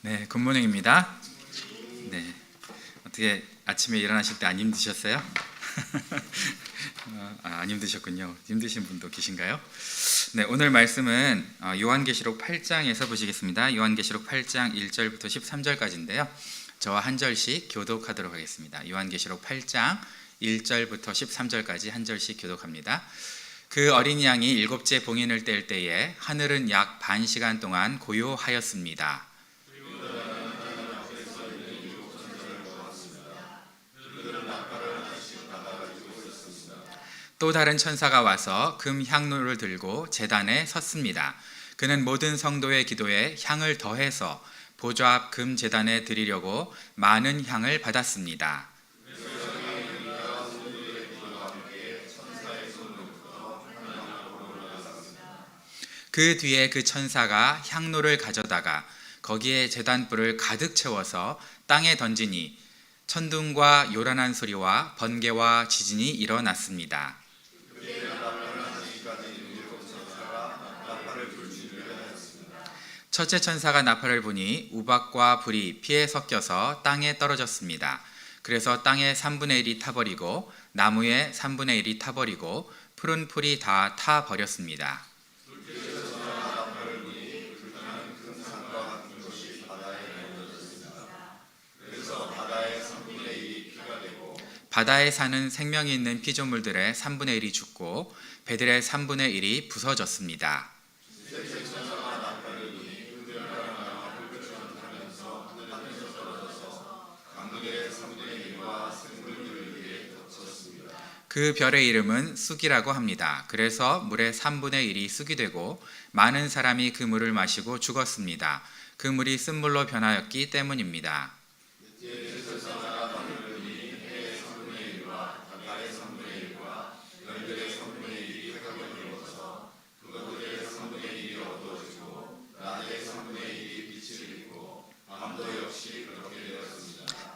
네, 굿모닝입니다. 네, 어떻게 아침에 일어나실 때 안 힘드셨어요? 안 힘드셨군요. 힘드신 분도 계신가요? 네, 오늘 말씀은 요한계시록 8장에서 보시겠습니다. 요한계시록 8장 1절부터 13절까지인데요. 저와 한 절씩 교독하도록 하겠습니다. 요한계시록 8장 1절부터 13절까지 한 절씩 교독합니다. 그 어린 양이 일곱째 봉인을 뗄 때에 하늘은 약 반 시간 동안 고요하였습니다. 또 다른 천사가 와서 금 향로를 들고 제단에 섰습니다. 그는 모든 성도의 기도에 향을 더해서 보좌 앞 금 제단에 드리려고 많은 향을 받았습니다. 그 뒤에 그 천사가 향로를 가져다가 거기에 제단불을 가득 채워서 땅에 던지니 천둥과 요란한 소리와 번개와 지진이 일어났습니다. 첫째 천사가 나팔을 부니 우박과 불이 피에 섞여서 땅에 떨어졌습니다. 그래서 땅의 3분의 1이 타버리고 나무의 3분의 1이 타버리고 푸른 풀이 다 타버렸습니다. 바다에 사는 생명이 있는 피조물들의 3분의 1이 죽고 배들의 3분의 1이 부서졌습니다. 그 별의 이름은 쑥이라고 합니다. 그래서 물의 3분의 1이 쑥이 되고 많은 사람이 그 물을 마시고 죽었습니다. 그 물이 쓴물로 변하였기 때문입니다.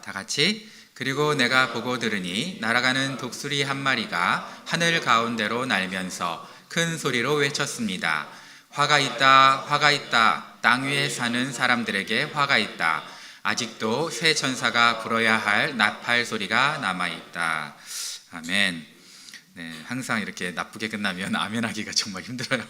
다 같이 그리고 내가 보고 들으니 날아가는 독수리 한 마리가 하늘 가운데로 날면서 큰 소리로 외쳤습니다. 화가 있다, 화가 있다. 땅 위에 사는 사람들에게 화가 있다. 아직도 새 천사가 불어야 할 나팔 소리가 남아있다. 아멘. 네, 항상 이렇게 나쁘게 끝나면 아멘하기가 정말 힘들어요.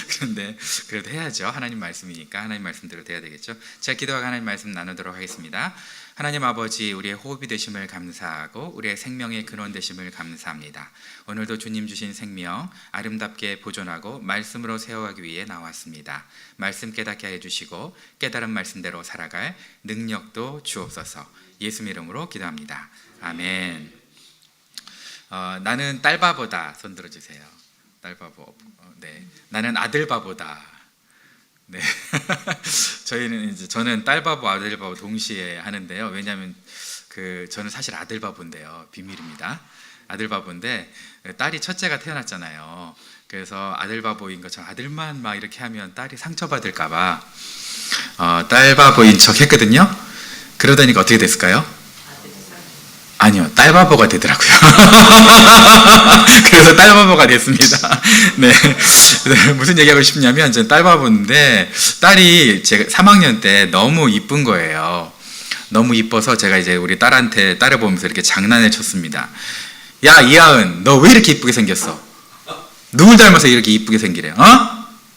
그런데 그래도 해야죠. 하나님 말씀이니까 하나님 말씀대로 돼야 되겠죠. 제가 기도하고 하나님 말씀 나누도록 하겠습니다. 하나님 아버지, 우리의 호흡이 되심을 감사하고 우리의 생명의 근원 되심을 감사합니다. 오늘도 주님 주신 생명 아름답게 보존하고 말씀으로 세워가기 위해 나왔습니다. 말씀 깨닫게 해주시고 깨달은 말씀대로 살아갈 능력도 주옵소서. 예수 이름으로 기도합니다. 아멘. 나는 딸바보다. 손 들어주세요. 딸바보. 네. 나는 아들바보다. 네. 저는 딸바보, 아들바보 동시에 하는데요. 왜냐하면 저는 사실 아들바보인데요. 비밀입니다. 아들바보인데 딸이 첫째가 태어났잖아요. 그래서 아들바보인 것처럼 아들만 막 이렇게 하면 딸이 상처받을까봐 딸바보인 척 했거든요. 그러다니까 어떻게 됐을까요? 아니요, 딸바보가 되더라고요. 그래서 딸바보가 됐습니다. 네. 무슨 얘기하고 싶냐면, 저는 딸바보인데, 딸이 제가 3학년 때 너무 이쁜 거예요. 너무 이뻐서 제가 이제 우리 딸한테 딸을 보면서 이렇게 장난을 쳤습니다. 야, 이하은, 너 왜 이렇게 이쁘게 생겼어? 누굴 닮아서 이렇게 이쁘게 생기래?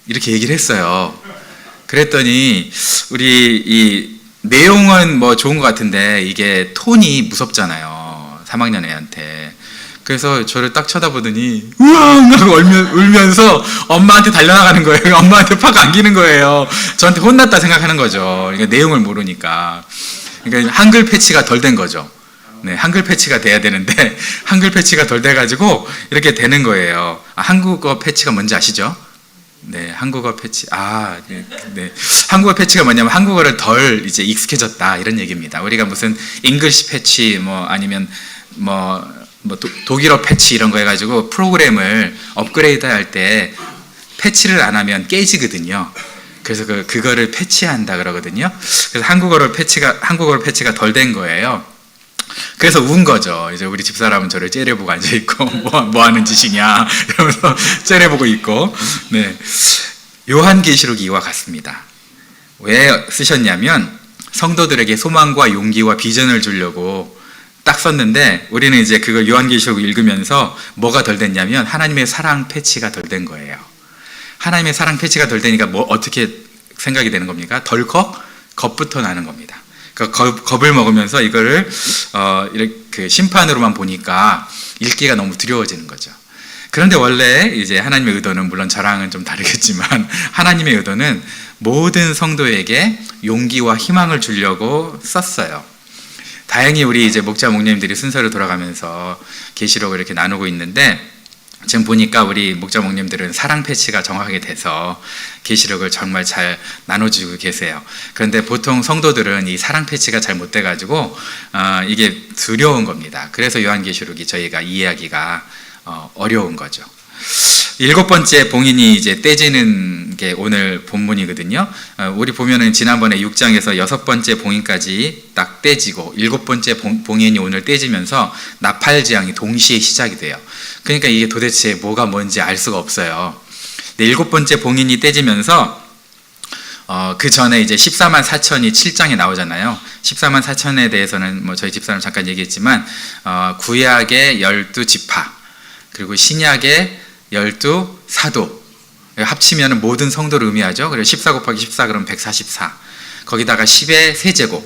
이렇게 얘기를 했어요. 그랬더니, 우리 내용은 뭐 좋은 것 같은데 이게 톤이 무섭잖아요. 3학년 애한테. 그래서 저를 딱 쳐다보더니 우왕 하고 울면서 엄마한테 달려나가는 거예요. 엄마한테 팍 안기는 거예요. 저한테 혼났다 생각하는 거죠. 그러니까 내용을 모르니까. 그러니까 한글 패치가 덜 된 거죠. 네, 한글 패치가 돼야 되는데 한글 패치가 덜 돼가지고 이렇게 되는 거예요. 한국어 패치가 뭔지 아시죠? 네, 한국어 패치. 네. 한국어 패치가 뭐냐면 한국어를 덜 이제 익숙해졌다 이런 얘기입니다. 우리가 무슨 잉글리시 패치 아니면 독일어 패치 이런 거 해가지고 프로그램을 업그레이드 할 때 패치를 안 하면 깨지거든요. 그래서 그거를 패치한다 그러거든요. 그래서 한국어로 패치가 덜 된 거예요. 그래서 운 거죠. 이제 우리 집사람은 저를 째려보고 앉아있고 뭐 하는 짓이냐 이러면서 째려보고 있고. 네. 요한계시록이 이와 같습니다. 왜 쓰셨냐면 성도들에게 소망과 용기와 비전을 주려고 딱 썼는데 우리는 이제 그걸 요한계시록 읽으면서 뭐가 덜 됐냐면 하나님의 사랑 패치가 덜 된 거예요. 하나님의 사랑 패치가 덜 되니까 뭐 어떻게 생각이 되는 겁니까? 덜컥 겁부터 나는 겁니다. 그러니까 겁을 먹으면서 이거를 이렇게 심판으로만 보니까 읽기가 너무 두려워지는 거죠. 그런데 원래 이제 하나님의 의도는, 물론 저랑은 좀 다르겠지만 하나님의 의도는 모든 성도에게 용기와 희망을 주려고 썼어요. 다행히 우리 이제 목자 목님들이 순서로 돌아가면서 계시록을 이렇게 나누고 있는데 지금 보니까 우리 목자 목님들은 사랑 패치가 정확하게 돼서 계시록을 정말 잘 나눠주고 계세요. 그런데 보통 성도들은 이 사랑 패치가 잘 못 돼가지고 이게 두려운 겁니다. 그래서 요한계시록이 저희가 이해하기가 어려운 거죠. 7번째 봉인이 이제 떼지는 게 오늘 본문이거든요. 우리 보면은 지난번에 6장에서 6번째 봉인까지 딱 떼지고 7번째 봉인이 오늘 떼지면서 나팔지향이 동시에 시작이 돼요. 그러니까 이게 도대체 뭐가 뭔지 알 수가 없어요. 7번째 봉인이 떼지면서 그 전에 이제 14만 4천이 7장에 나오잖아요. 14만 4천에 대해서는 뭐 저희 집사람 잠깐 얘기했지만 구약의 12지파 그리고 신약의 12사도 합치면 모든 성도를 의미하죠. 그리고 14 곱하기 14 그러면 144. 거기다가 10의 세제곱.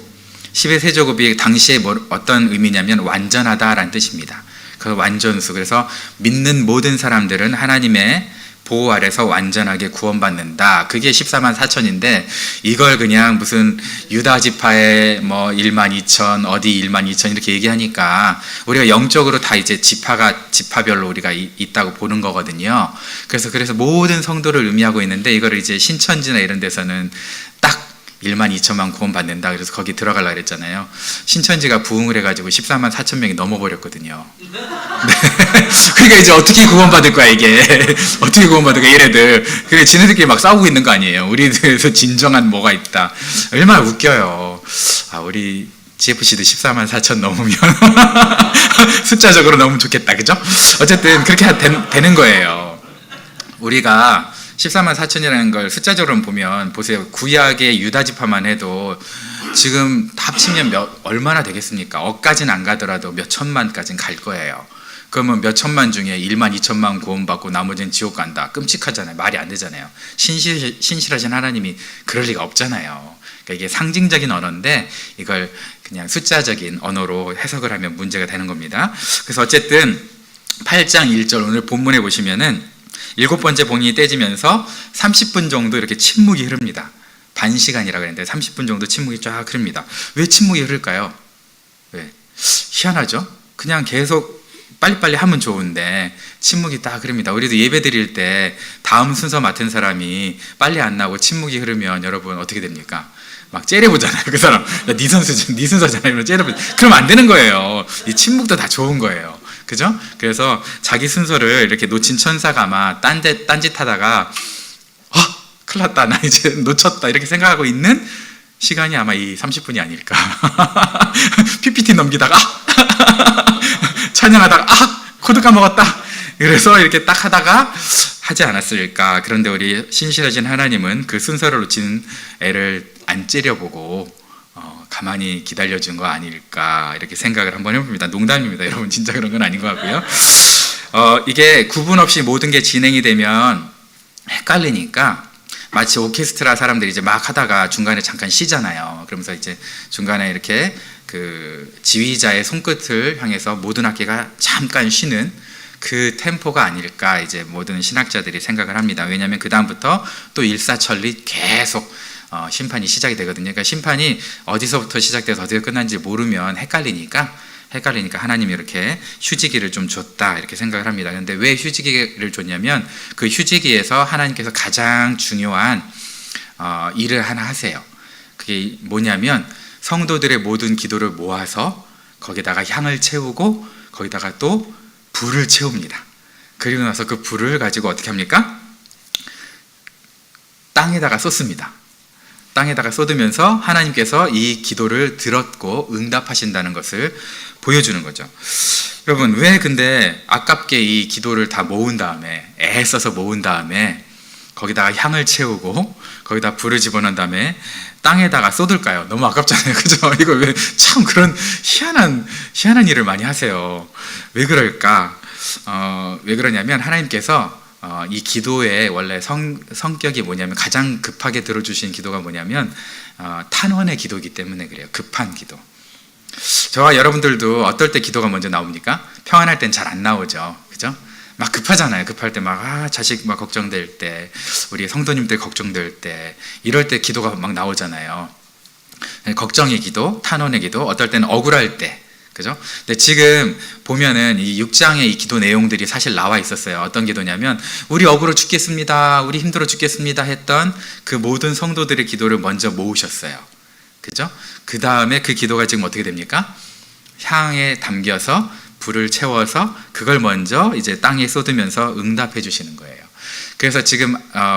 10의 세제곱이 당시에 어떤 의미냐면 완전하다라는 뜻입니다. 그 완전수. 그래서 믿는 모든 사람들은 하나님의 보호 아래서 완전하게 구원받는다. 그게 14만 4천인데 이걸 그냥 무슨 유다 지파의 뭐 1만 2천 어디 1만 2천 이렇게 얘기하니까 우리가 영적으로 다 이제 지파별로 우리가 있다고 보는 거거든요. 그래서 모든 성도를 의미하고 있는데 이거를 이제 신천지나 이런 데서는 딱 1만 2천만 구원받는다. 그래서 거기 들어가려고 그랬잖아요. 신천지가 부흥을 해가지고 14만 4천 명이 넘어버렸거든요. 네. 그러니까 이제 어떻게 구원받을 거야 이게. 어떻게 구원받을 거야 얘네들. 그래 지네들끼리 막 싸우고 있는 거 아니에요. 우리들에서 진정한 뭐가 있다. 얼마나 웃겨요. 우리 GFC도 14만 4천 넘으면 숫자적으로 너무 좋겠다. 그죠? 어쨌든 그렇게 되는 거예요. 우리가 14만 4천이라는 걸 숫자적으로 보면 보세요. 구약의 유다 지파만 해도 지금 합치면 얼마나 되겠습니까? 억까지는 안 가더라도 몇 천만까지는 갈 거예요. 그러면 몇 천만 중에 1만 2천만 구원받고 나머지는 지옥 간다. 끔찍하잖아요. 말이 안 되잖아요. 신실하신 하나님이 그럴 리가 없잖아요. 그러니까 이게 상징적인 언어인데 이걸 그냥 숫자적인 언어로 해석을 하면 문제가 되는 겁니다. 그래서 어쨌든 8장 1절 오늘 본문에 보시면은 7번째 봉인이 떼지면서 30분 정도 이렇게 침묵이 흐릅니다. 반 시간이라고 했는데 30분 정도 침묵이 쫙 흐릅니다. 왜 침묵이 흐를까요? 왜? 희한하죠? 그냥 계속 빨리빨리 하면 좋은데 침묵이 딱 흐릅니다. 우리도 예배 드릴 때 다음 순서 맡은 사람이 빨리 안 나오고 침묵이 흐르면 여러분 어떻게 됩니까? 막 째려보잖아요. 그 사람 네 순서잖아 이러면 째려보잖아요. 그러면 안 되는 거예요. 이 침묵도 다 좋은 거예요. 그죠? 그래서 자기 순서를 이렇게 놓친 천사가 아마 딴짓 하다가 큰일 났다 나 이제 놓쳤다 이렇게 생각하고 있는 시간이 아마 이 30분이 아닐까. PPT 넘기다가 찬양하다가 코드 까먹었다. 그래서 이렇게 딱 하다가 하지 않았을까. 그런데 우리 신실하신 하나님은 그 순서를 놓친 애를 안 째려보고 가만히 기다려준 거 아닐까 이렇게 생각을 한번 해봅니다. 농담입니다. 여러분 진짜 그런 건 아닌 것 같고요. 이게 구분 없이 모든 게 진행이 되면 헷갈리니까 마치 오케스트라 사람들이 이제 막 하다가 중간에 잠깐 쉬잖아요. 그러면서 이제 중간에 이렇게 그 지휘자의 손끝을 향해서 모든 악기가 잠깐 쉬는 그 템포가 아닐까 이제 모든 신학자들이 생각을 합니다. 왜냐하면 그 다음부터 또 일사천리 계속 심판이 시작이 되거든요. 그러니까 심판이 어디서부터 시작돼서 어디서 끝난지 모르면 헷갈리니까 하나님이 이렇게 휴지기를 좀 줬다 이렇게 생각을 합니다. 그런데 왜 휴지기를 줬냐면 그 휴지기에서 하나님께서 가장 중요한 일을 하나 하세요. 그게 뭐냐면 성도들의 모든 기도를 모아서 거기다가 향을 채우고 거기다가 또 불을 채웁니다. 그리고 나서 그 불을 가지고 어떻게 합니까? 땅에다가 쏟습니다. 땅에다가 쏟으면서 하나님께서 이 기도를 들었고 응답하신다는 것을 보여주는 거죠. 여러분 왜 근데 아깝게 이 기도를 다 모은 다음에 애써서 모은 다음에 거기다가 향을 채우고 거기다 불을 집어넣은 다음에 땅에다가 쏟을까요? 너무 아깝잖아요. 그죠? 이거 왜 참 그런 희한한 일을 많이 하세요. 왜 그럴까? 왜 그러냐면 하나님께서 이 기도의 원래 성격이 뭐냐면 가장 급하게 들어주신 기도가 뭐냐면 탄원의 기도이기 때문에 그래요. 급한 기도. 저와 여러분들도 어떨 때 기도가 먼저 나옵니까? 평안할 땐 잘 안 나오죠. 그죠? 막 급하잖아요. 급할 때 막 자식 막 걱정될 때, 우리 성도님들 걱정될 때, 이럴 때 기도가 막 나오잖아요. 걱정의 기도, 탄원의 기도, 어떨 때는 억울할 때, 그죠? 근데 지금 보면은 이 6장의 이 기도 내용들이 사실 나와 있었어요. 어떤 기도냐면 우리 억울해 죽겠습니다, 우리 힘들어 죽겠습니다 했던 그 모든 성도들의 기도를 먼저 모으셨어요. 그죠? 그 다음에 그 기도가 지금 어떻게 됩니까? 향에 담겨서 불을 채워서 그걸 먼저 이제 땅에 쏟으면서 응답해 주시는 거예요. 그래서 지금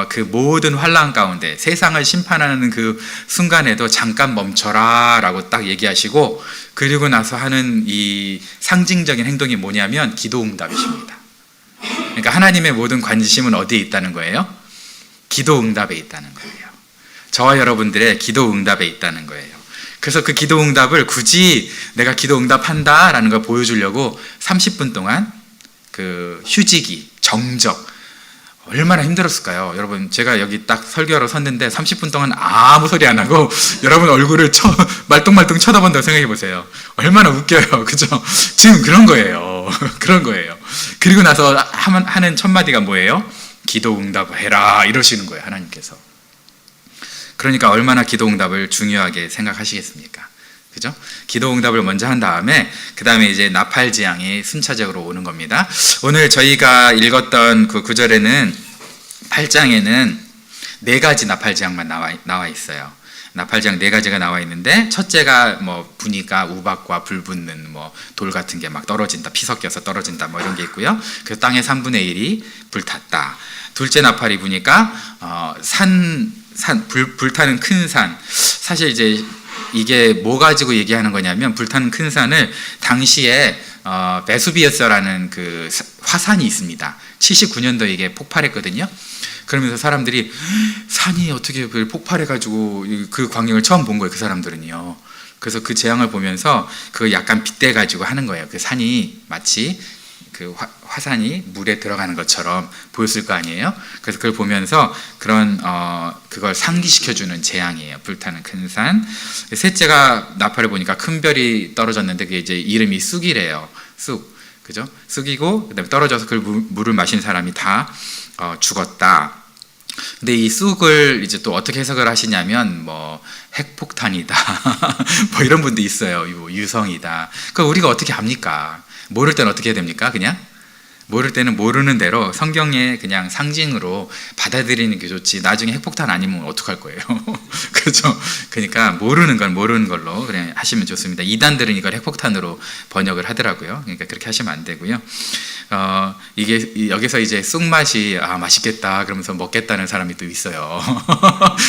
그 모든 환난 가운데 세상을 심판하는 그 순간에도 잠깐 멈춰라 라고 딱 얘기하시고, 그리고 나서 하는 이 상징적인 행동이 뭐냐면 기도 응답이십니다. 그러니까 하나님의 모든 관심은 어디에 있다는 거예요? 기도 응답에 있다는 거예요. 저와 여러분들의 기도 응답에 있다는 거예요. 그래서 그 기도 응답을 굳이 내가 기도 응답한다 라는 걸 보여주려고 30분 동안 그 휴지기, 정적, 얼마나 힘들었을까요? 여러분, 제가 여기 딱 설교하러 섰는데 30분 동안 아무 소리 안 하고 여러분 얼굴을 말똥말똥 쳐다본다고 생각해 보세요. 얼마나 웃겨요. 그죠? 지금 그런 거예요. 그런 거예요. 그리고 나서 하는 첫 마디가 뭐예요? 기도 응답 해라 이러시는 거예요, 하나님께서. 그러니까 얼마나 기도 응답을 중요하게 생각하시겠습니까? 그죠? 기도 응답을 먼저 한 다음에 그 다음에 이제 나팔 재앙이 순차적으로 오는 겁니다. 오늘 저희가 읽었던 그 구절에는 8장에는 4가지 나팔 재앙만 나와 있어요. 나팔 재앙 4가지가 나와 있는데, 첫째가 뭐 부니까 우박과 불 붙는 뭐 돌 같은 게 막 떨어진다, 피 섞여서 떨어진다 뭐 이런 게 있고요. 그 땅의 3분의 1이 불탔다. 둘째 나팔이 부니까 불타는 큰 산. 사실 이제 이게 뭐 가지고 얘기하는 거냐면, 불타는 큰 산을 당시에 베수비우스라는 그 화산이 있습니다. 79년도에 이게 폭발했거든요. 그러면서 사람들이 산이 어떻게 폭발해가지고 그 광경을 처음 본 거예요, 그 사람들은요. 그래서 그 재앙을 보면서 그걸 약간 빗대가지고 하는 거예요. 그 산이 마치 그 화산이 물에 들어가는 것처럼 보였을 거 아니에요. 그래서 그걸 보면서 그걸 상기시켜주는 재앙이에요. 불타는 큰 산. 셋째가 나팔을 보니까 큰 별이 떨어졌는데 그게 이제 이름이 쑥이래요. 쑥, 그죠? 쑥이고 그다음에 떨어져서 그 물을 마신 사람이 다 죽었다. 근데 이 쑥을 이제 또 어떻게 해석을 하시냐면 뭐 핵폭탄이다, 뭐 이런 분도 있어요. 유성이다. 그 우리가 어떻게 합니까? 모를 때는 어떻게 해야 됩니까? 그냥 모를 때는 모르는 대로 성경의 그냥 상징으로 받아들이는 게 좋지, 나중에 핵폭탄 아니면 어떡할 거예요. 그렇죠? 그러니까 모르는 건 모르는 걸로 그냥 하시면 좋습니다. 이단들은 이걸 핵폭탄으로 번역을 하더라고요. 그러니까 그렇게 하시면 안 되고요. 이게 여기서 이제 쑥맛이 맛있겠다 그러면서 먹겠다는 사람이 또 있어요.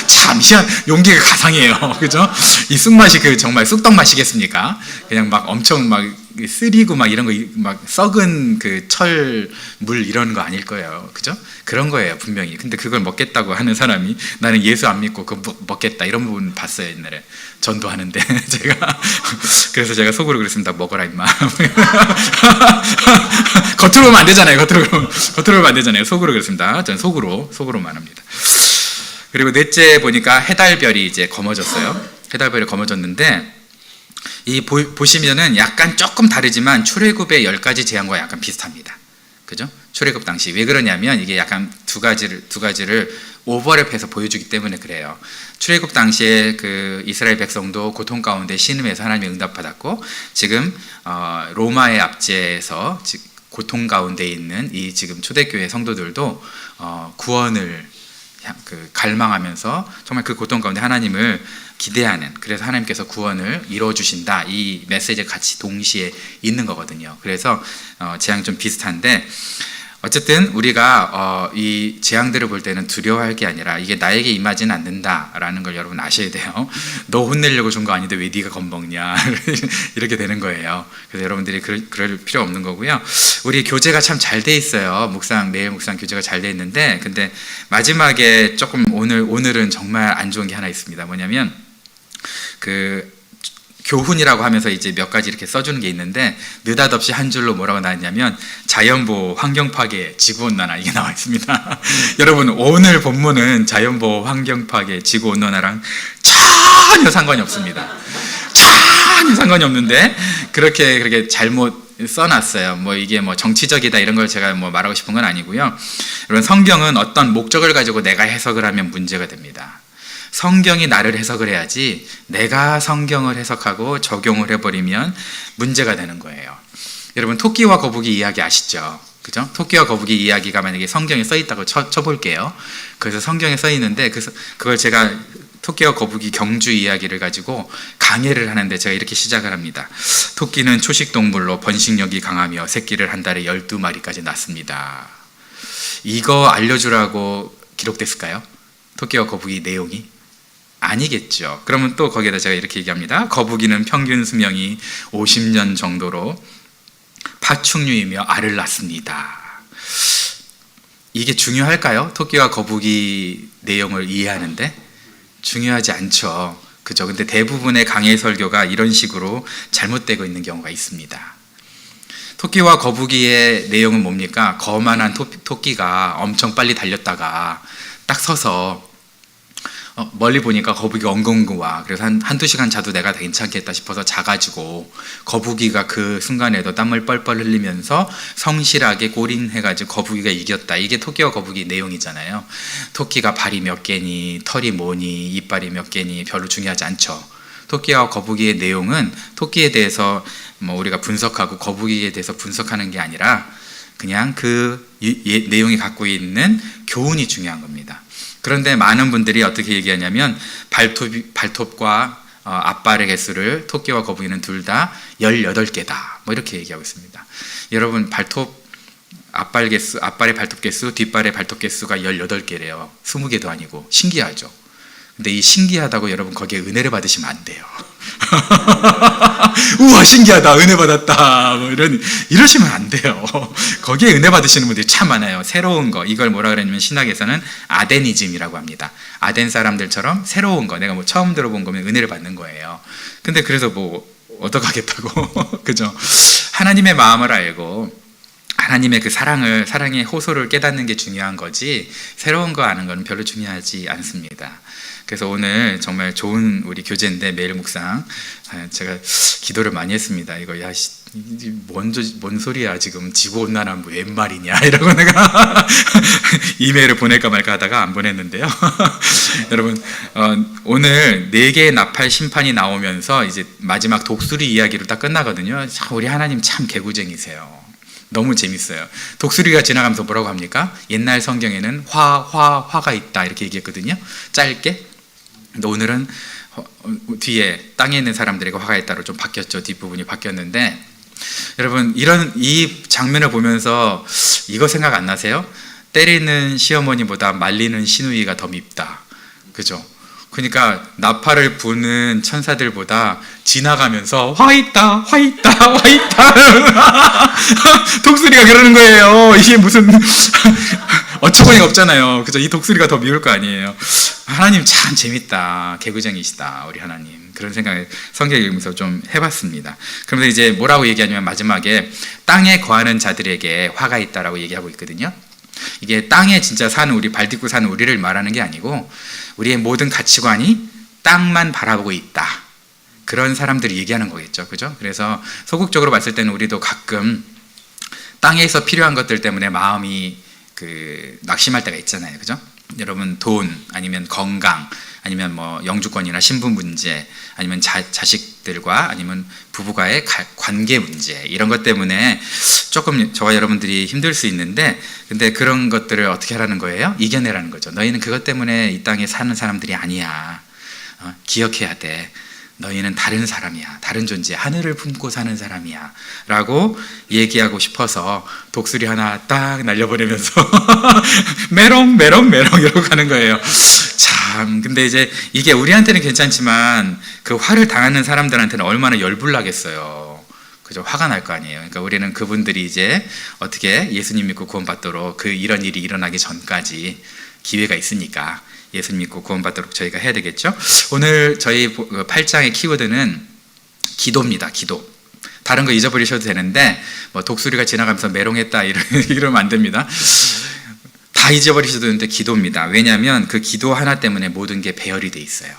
참 희한, 용기가 가상해요. 그죠? 이 쑥맛이 그 정말 쑥떡 맛이겠습니까? 그냥 막 엄청 막 쓰리고 막 이런 거, 막 썩은 그 철물 이런 거 아닐 거예요. 그죠? 그런 거예요, 분명히. 근데 그걸 먹겠다고 하는 사람이, 나는 예수 안 믿고 그거 먹겠다 이런 부분 봤어요, 옛날에. 전도하는데 그래서 제가 속으로 그랬습니다. 먹어라 임마. 겉으로 보면 안 되잖아요. 겉으로 보면 안 되잖아요. 속으로 그랬습니다. 전 속으로만 합니다. 그리고 넷째 보니까 해달별이 이제 검어졌어요. 해달별이 검어졌는데, 보시면은 약간 조금 다르지만 출애굽의 10가지 재앙과 약간 비슷합니다. 그죠? 출애굽 당시. 왜 그러냐면 이게 약간 두 가지를 오버랩해서 보여주기 때문에 그래요. 출애굽 당시에 그 이스라엘 백성도 고통 가운데 신음해서 하나님의 응답받았고, 지금 로마의 압제에서 고통 가운데 있는 이 지금 초대교회 성도들도 구원을 갈망하면서 정말 그 고통 가운데 하나님을 기대하는, 그래서 하나님께서 구원을 이루어주신다, 이 메시지가 같이 동시에 있는 거거든요. 그래서 재앙이 좀 비슷한데, 어쨌든 우리가 이 재앙들을 볼 때는 두려워할 게 아니라 이게 나에게 임하지는 않는다라는 걸 여러분 아셔야 돼요. 너 혼내려고 준 거 아닌데 왜 네가 겁먹냐 이렇게 되는 거예요. 그래서 여러분들이 그럴 필요 없는 거고요. 우리 교재가 참 잘 돼 있어요. 매일 묵상 교재가 잘 돼 있는데, 근데 마지막에 조금 오늘은 정말 안 좋은 게 하나 있습니다. 뭐냐면 교훈이라고 하면서 이제 몇 가지 이렇게 써주는 게 있는데, 느닷없이 한 줄로 뭐라고 나왔냐면 자연보호, 환경파괴, 지구온난화, 이게 나와 있습니다. 여러분, 오늘 본문은 자연보호, 환경파괴, 지구온난화랑 전혀 상관이 없습니다. 전혀 상관이 없는데 그렇게 잘못 써놨어요. 이게 정치적이다 이런 걸 제가 말하고 싶은 건 아니고요. 여러분, 성경은 어떤 목적을 가지고 내가 해석을 하면 문제가 됩니다. 성경이 나를 해석을 해야지 내가 성경을 해석하고 적용을 해버리면 문제가 되는 거예요. 여러분, 토끼와 거북이 이야기 아시죠? 그죠? 토끼와 거북이 이야기가 만약에 성경에 써 있다고 쳐볼게요. 그래서 성경에 써 있는데 그걸 제가 토끼와 거북이 경주 이야기를 가지고 강해를 하는데 제가 이렇게 시작을 합니다. 토끼는 초식동물로 번식력이 강하며 새끼를 한 달에 12마리까지 낳습니다. 이거 알려주라고 기록됐을까요? 토끼와 거북이 내용이? 아니겠죠. 그러면 또 거기에다 제가 이렇게 얘기합니다. 거북이는 평균 수명이 50년 정도로 파충류이며 알을 낳습니다. 이게 중요할까요? 토끼와 거북이 내용을 이해하는데? 중요하지 않죠. 그죠? 근데 대부분의 강해 설교가 이런 식으로 잘못되고 있는 경우가 있습니다. 토끼와 거북이의 내용은 뭡니까? 거만한 토끼가 엄청 빨리 달렸다가 딱 서서 멀리 보니까 거북이가 엉엉엉 와. 그래서 한두 시간 자도 내가 괜찮겠다 싶어서 자가지고 거북이가 그 순간에도 땀을 뻘뻘 흘리면서 성실하게 골인해가지고 거북이가 이겼다. 이게 토끼와 거북이 내용이잖아요. 토끼가 발이 몇 개니, 털이 뭐니, 이빨이 몇 개니 별로 중요하지 않죠. 토끼와 거북이의 내용은 토끼에 대해서 우리가 분석하고 거북이에 대해서 분석하는 게 아니라 그냥 내용이 갖고 있는 교훈이 중요한 겁니다. 그런데 많은 분들이 어떻게 얘기하냐면 발톱과 앞발의 개수를 토끼와 거북이는 둘 다 18개다 이렇게 얘기하고 있습니다. 여러분, 앞발의 발톱 개수, 뒷발의 발톱 개수가 18개래요. 20개도 아니고. 신기하죠? 근데 이 신기하다고 여러분 거기에 은혜를 받으시면 안 돼요. 우와, 신기하다, 은혜 받았다, 이러시면 안 돼요. 거기에 은혜 받으시는 분들이 참 많아요. 새로운 거, 이걸 뭐라 그러냐면 신학에서는 아덴이즘이라고 합니다. 아덴 사람들처럼 새로운 거, 내가 처음 들어본 거면 은혜를 받는 거예요. 근데 그래서 얻어가겠다고. 그죠? 하나님의 마음을 알고 하나님의 그 사랑의 호소를 깨닫는 게 중요한 거지, 새로운 거 아는 건 별로 중요하지 않습니다. 그래서 오늘 정말 좋은 우리 교재인데, 매일 묵상, 제가 기도를 많이 했습니다. 이거 뭔 소리야 지금, 지구온난화 웬 말이냐 이러고 내가 이메일을 보낼까 말까 하다가 안 보냈는데요. 여러분, 오늘 4개의 나팔 심판이 나오면서 이제 마지막 독수리 이야기로 딱 끝나거든요. 우리 하나님 참 개구쟁이세요. 너무 재밌어요. 독수리가 지나가면서 뭐라고 합니까? 옛날 성경에는 화가 있다 이렇게 얘기했거든요. 짧게. 근데 오늘은 뒤에 땅에 있는 사람들에게 화가 있다로 좀 바뀌었죠. 뒷부분이 바뀌었는데, 여러분, 이 장면을 보면서 이거 생각 안 나세요? 때리는 시어머니보다 말리는 시누이가 더 밉다. 그죠? 그러니까 나팔을 부는 천사들보다 지나가면서 화 있다 독수리가 그러는 거예요. 이게 무슨 어처구니가 없잖아요. 그죠? 이 독수리가 더 미울 거 아니에요. 하나님 참 재밌다, 개구쟁이시다 우리 하나님. 그런 생각을 성경 읽으면서 좀 해봤습니다. 그러면서 이제 뭐라고 얘기하냐면 마지막에 땅에 거하는 자들에게 화가 있다라고 얘기하고 있거든요. 이게 땅에 진짜 사는 우리, 발 딛고 사는 우리를 말하는 게 아니고 우리의 모든 가치관이 땅만 바라보고 있다, 그런 사람들이 얘기하는 거겠죠. 그죠? 그래서 소극적으로 봤을 때는 우리도 가끔 땅에서 필요한 것들 때문에 마음이 낙심할 때가 있잖아요. 그죠? 여러분, 돈, 아니면 건강, 아니면 영주권이나 신분 문제, 아니면 자식들과 아니면 부부가의 관계 문제, 이런 것 때문에 조금 저와 여러분들이 힘들 수 있는데, 근데 그런 것들을 어떻게 하라는 거예요? 이겨내라는 거죠. 너희는 그것 때문에 이 땅에 사는 사람들이 아니야. 기억해야 돼. 너희는 다른 사람이야, 다른 존재, 하늘을 품고 사는 사람이야 라고 얘기하고 싶어서 독수리 하나 딱 날려보내면서 메롱 메롱 메롱 이러고 가는 거예요. 참, 근데 이제 이게 우리한테는 괜찮지만 그 화를 당하는 사람들한테는 얼마나 열불나겠어요. 그죠? 화가 날 거 아니에요. 그러니까 우리는 그분들이 이제 어떻게 예수님 믿고 구원받도록 이런 일이 일어나기 전까지 기회가 있으니까 예수님 믿고 구원받도록 저희가 해야 되겠죠? 오늘 저희 8장의 키워드는 기도입니다. 기도. 다른 거 잊어버리셔도 되는데 뭐 독수리가 지나가면서 메롱했다 이러면 안 됩니다. 다 잊어버리셔도 되는데 기도입니다. 왜냐하면 그 기도 하나 때문에 모든 게 배열이 돼 있어요.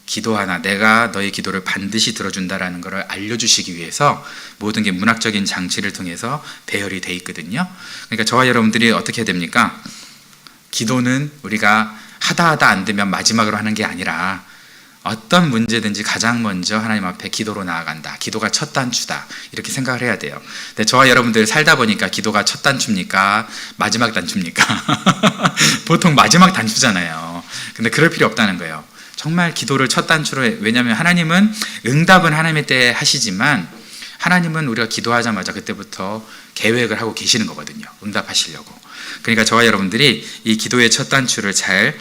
기도 하나, 내가 너의 기도를 반드시 들어준다라는 것을 알려주시기 위해서 모든 게 문학적인 장치를 통해서 배열이 돼 있거든요. 그러니까 저와 여러분들이 어떻게 해야 됩니까? 기도는 우리가 하다 안 되면 마지막으로 하는 게 아니라 어떤 문제든지 가장 먼저 하나님 앞에 기도로 나아간다. 기도가 첫 단추다. 이렇게 생각을 해야 돼요. 근데 저와 여러분들 살다 보니까 기도가 첫 단추입니까? 마지막 단추입니까? 보통 마지막 단추잖아요. 근데 그럴 필요 없다는 거예요. 정말 기도를 첫 단추로 해. 왜냐하면 하나님은 응답은 하나님의 때에 하시지만 하나님은 우리가 기도하자마자 그때부터 계획을 하고 계시는 거거든요. 응답하시려고. 그러니까 저와 여러분들이 이 기도의 첫 단추를 잘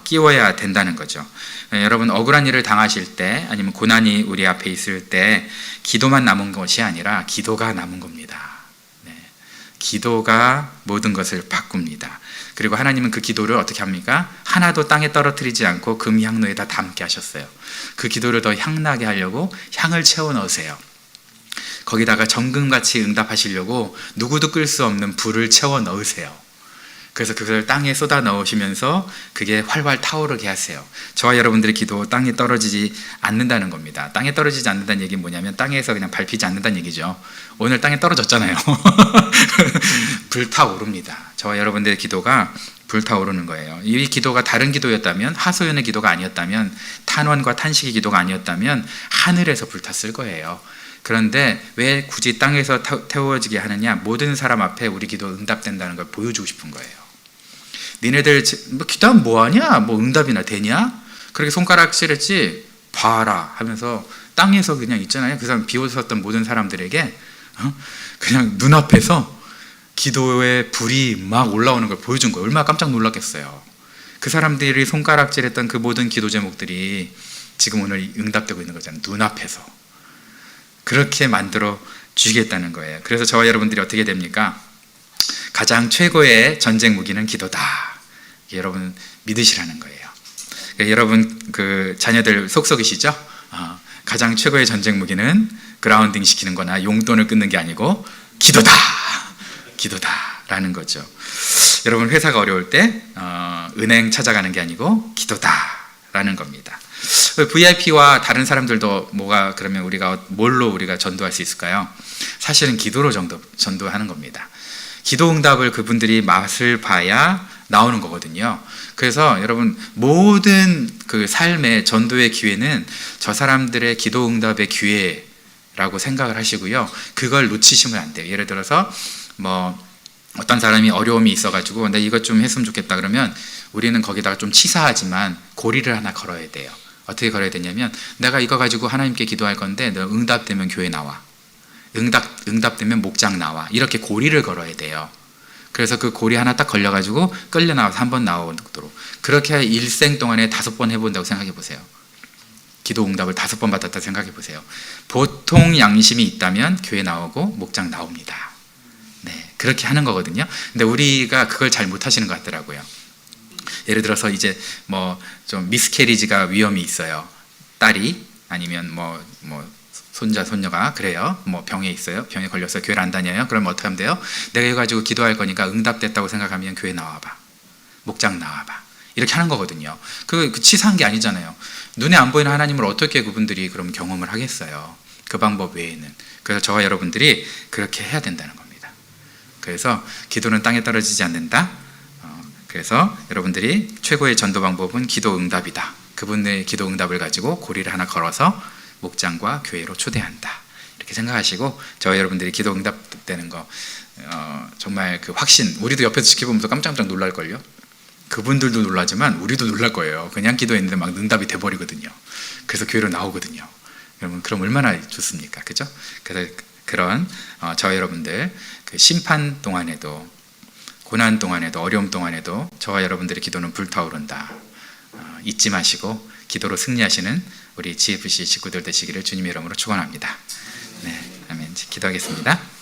끼워야 된다는 거죠. 여러분 억울한 일을 당하실 때 아니면 고난이 우리 앞에 있을 때 기도만 남은 것이 아니라 기도가 남은 겁니다. 네. 기도가 모든 것을 바꿉니다. 그리고 하나님은 그 기도를 어떻게 합니까? 하나도 땅에 떨어뜨리지 않고 금 향로에다 담게 하셨어요. 그 기도를 더 향나게 하려고 향을 채워 넣으세요. 거기다가 정금같이 응답하시려고 누구도 끌 수 없는 불을 채워 넣으세요. 그래서 그걸 땅에 쏟아 넣으시면서 그게 활활 타오르게 하세요. 저와 여러분들의 기도 땅에 떨어지지 않는다는 겁니다. 땅에 떨어지지 않는다는 얘기는 뭐냐면 땅에서 그냥 밟히지 않는다는 얘기죠. 오늘 땅에 떨어졌잖아요. 불타오릅니다. 저와 여러분들의 기도가 불타오르는 거예요. 이 기도가 다른 기도였다면, 하소연의 기도가 아니었다면, 탄원과 탄식의 기도가 아니었다면 하늘에서 불탔을 거예요. 그런데 왜 굳이 땅에서 태워지게 하느냐? 모든 사람 앞에 우리 기도 응답된다는 걸 보여주고 싶은 거예요. 니네들 뭐 기도하면 뭐하냐? 뭐 응답이나 되냐? 그렇게 손가락질했지? 봐라 하면서 땅에서 그냥 있잖아요. 그 사람 비웃었던 모든 사람들에게 그냥 눈앞에서 기도의 불이 막 올라오는 걸 보여준 거예요. 얼마나 깜짝 놀랐겠어요. 그 사람들이 손가락질했던 그 모든 기도 제목들이 지금 오늘 응답되고 있는 거잖아요. 눈앞에서. 그렇게 만들어 주시겠다는 거예요. 그래서 저와 여러분들이 어떻게 됩니까? 가장 최고의 전쟁 무기는 기도다. 여러분 믿으시라는 거예요. 그러니까 여러분 그 자녀들 속속이시죠? 가장 최고의 전쟁 무기는 그라운딩 시키는 거나 용돈을 끊는 게 아니고 기도다. 기도다라는 거죠. 여러분 회사가 어려울 때 은행 찾아가는 게 아니고 기도다라는 겁니다. VIP와 다른 사람들도 뭐가 그러면 뭘로 우리가 전도할 수 있을까요? 사실은 기도로 전도하는 겁니다. 기도 응답을 그분들이 맛을 봐야 나오는 거거든요. 그래서 여러분 모든 그 삶의 전도의 기회는 저 사람들의 기도 응답의 기회라고 생각을 하시고요. 그걸 놓치시면 안 돼요. 예를 들어서 뭐 어떤 사람이 어려움이 있어가지고 나 이것 좀 했으면 좋겠다 그러면 우리는 거기다가 좀 치사하지만 고리를 하나 걸어야 돼요. 어떻게 걸어야 되냐면 내가 이거 가지고 하나님께 기도할 건데 너 응답되면 교회 나와. 응답되면 목장 나와. 이렇게 고리를 걸어야 돼요. 그래서 그 고리 하나 딱 걸려가지고 끌려 나와서 한 번 나오도록. 그렇게 일생 동안에 5번 해본다고 생각해 보세요. 기도 응답을 5번 받았다 생각해 보세요. 보통 양심이 있다면 교회 나오고 목장 나옵니다. 네, 그렇게 하는 거거든요. 근데 우리가 그걸 잘 못하시는 것 같더라고요. 예를 들어서 이제 뭐 좀 미스캐리지가 위험이 있어요. 딸이 아니면 뭐 손자 손녀가 그래요. 뭐 병에 있어요. 병에 걸려서 교회를 안 다녀요. 그럼 어떻게 하면 돼요? 내가 이거 가지고 기도할 거니까 응답됐다고 생각하면 교회 나와봐. 목장 나와봐. 이렇게 하는 거거든요. 그 치사한 게 아니잖아요. 눈에 안 보이는 하나님을 어떻게 그분들이 그럼 경험을 하겠어요. 그 방법 외에는. 그래서 저와 여러분들이 그렇게 해야 된다는 겁니다. 그래서 기도는 땅에 떨어지지 않는다. 그래서 여러분들이 최고의 전도 방법은 기도 응답이다. 그분의 기도 응답을 가지고 고리를 하나 걸어서 목장과 교회로 초대한다. 이렇게 생각하시고 저와 여러분들이 기도 응답되는 거 정말 그 확신 우리도 옆에서 지켜보면서 깜짝깜짝 놀랄걸요. 그분들도 놀라지만 우리도 놀랄 거예요. 그냥 기도했는데 막 응답이 돼버리거든요. 그래서 교회로 나오거든요. 여러분 그럼 얼마나 좋습니까? 그죠? 그래서 그런 저와 여러분들 그 심판 동안에도, 고난 동안에도, 어려움 동안에도 저와 여러분들의 기도는 불타오른다. 잊지 마시고 기도로 승리하시는 우리 GFC 식구들 되시기를 주님의 이름으로 축원합니다. 네, 아멘. 기도하겠습니다.